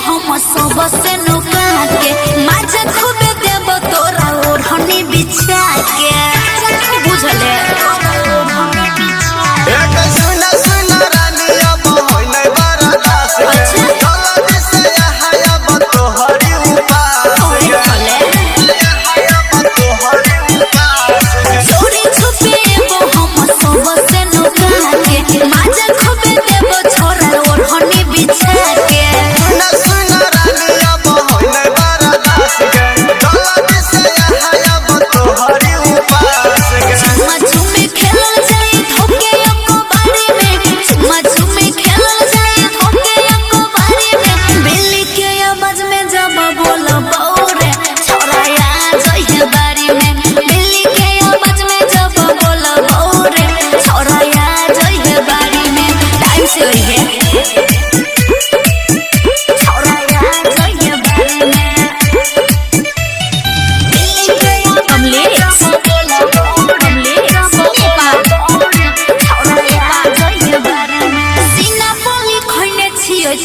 हम सब से नुका के माजा खूबे देब तोरा ओढ़नी बिछा के बुझले एक सुना सुना रानी अब होई नै बड़ा दास के गलती से आया अब तोहरी उपास चोरी छुपे हम सब से नुका के माजा खूबे देब छोरा ओढ़नी बिछा के सुना सुना रानी अब होई नै बड़ा दास के गलती से आया अब तोहरी उपास चुम्मा चुम्मी खेलल जाई धोके एको बारी में चुम्मा चुम्मी खेलल जाई धोके एको बारी में बिल्ली के आवाज में जब बोलबौ रे छोरा आ जाइए बारी में बिल्ली के आवाज में जब बोलबौ रे छोरा आ जाइए बारी में टाइम से रहिए छोरा आ जाइए बारी में बिल्ली के कमले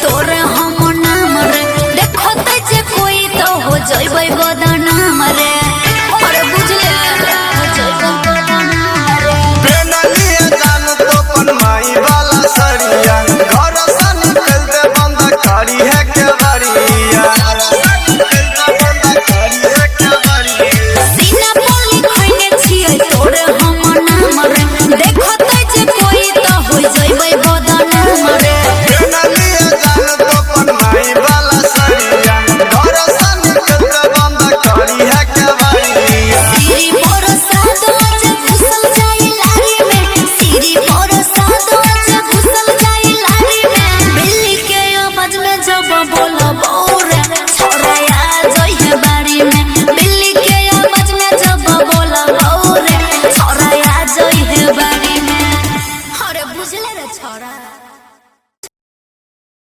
तोरे हम नाम रे देखो ते जे कोई तो हो जइबै बदनाम रे अरे बुझले हो जइबै बदनाम रे बेनलिए जान तो पन माई वाला सरिया घर से निकल दे बंद करी है के बरिया सीना बोली खइने छियै तोरे हम नाम रे देखो ते जे कोई तो हो जइबै बदनाम रे बेनलिए जान तो पन माई वाला सरिया घर से निकल दे बंद करी है के बरिया सिरी परसाद आज घुसल जाई लारी में सिरी परसाद आज घुसल जाई लारी में बिल्ली के आवाज में जब बोलबौ